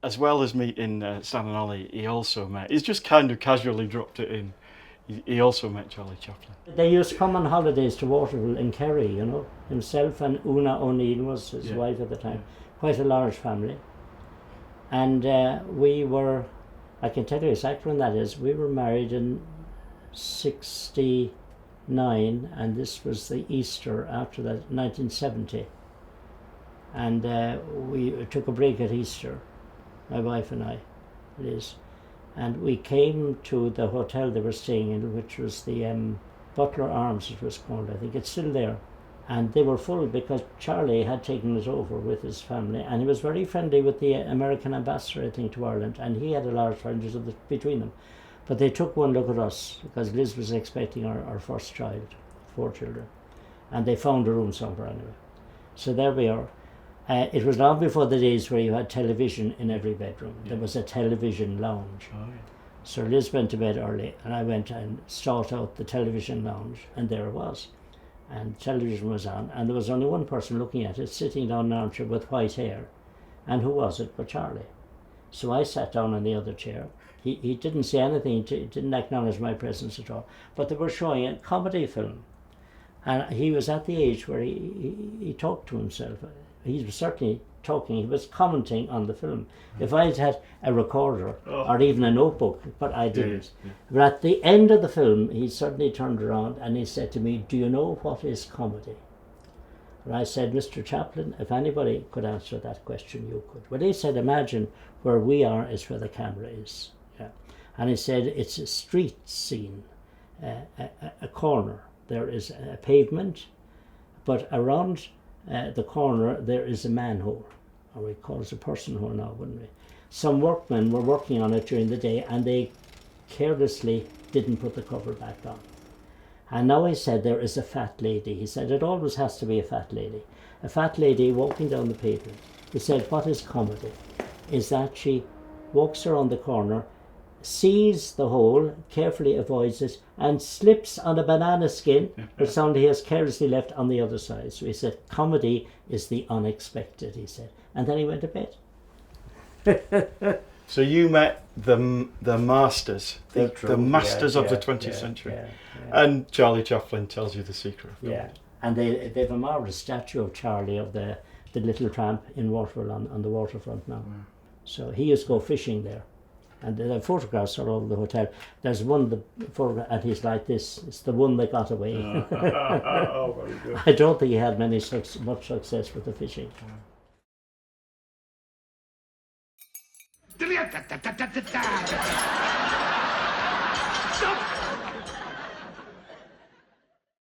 as well as meeting Stan and Ollie, he's just kind of casually dropped it in. He also met Charlie Chaplin. They used to come on holidays to Waterville in Kerry, you know. Himself and Una O'Neill was his wife at the time. Quite a large family. And we were, I can tell you exactly when that is, we were married in 69, and this was the Easter after that, 1970. And we took a break at Easter, my wife and I, Liz. And we came to the hotel they were staying in, which was the Butler Arms, it was called, I think. It's still there. And they were full because Charlie had taken it over with his family, and he was very friendly with the American ambassador, I think, to Ireland, and he had a large friendship between them. But they took one look at us because Liz was expecting our first child, 4 children, and they found a room somewhere anyway. So there we are. It was long before the days where you had television in every bedroom. There was a television lounge. Oh, yeah. So Liz went to bed early, and I went and sought out the television lounge, and there it was. And television was on, and there was only one person looking at it, sitting down in an armchair with white hair. And who was it but Charlie? So I sat down in the other chair. He didn't say anything, he didn't acknowledge my presence at all. But they were showing a comedy film. And he was at the age where he talked to himself. He was certainly talking, he was commenting on the film. If I had a recorder or even a notebook, but I didn't. Yeah. But at the end of the film, he suddenly turned around and he said to me, "Do you know what is comedy?" And I said, "Mr. Chaplin, if anybody could answer that question, you could." Well, he said, "Imagine where we are is where the camera is." Yeah. And he said, "It's a street scene, a corner. There is a pavement, but around the corner there is a manhole, or we call it a person hole now, wouldn't we? Some workmen were working on it during the day, and they carelessly didn't put the cover back on. And now he said there is a fat lady." He said it always has to be a fat lady walking down the pavement. He said, "What is comedy is that she walks around the corner, sees the hole, carefully avoids it, and slips on a banana skin which somebody has carelessly left on the other side." So he said, "Comedy is the unexpected," he said. And then he went to bed. So you met the masters, the masters of the 20th century. And Charlie Chaplin tells you the secret of comedy. And they've a marvellous statue of Charlie of the little tramp in Waterville on the waterfront now. So he used to go fishing there. And the photographs are all over the hotel. There's one, the photograph, and he's like this. It's the one that got away. Oh, very good. I don't think he had much success with the fishing.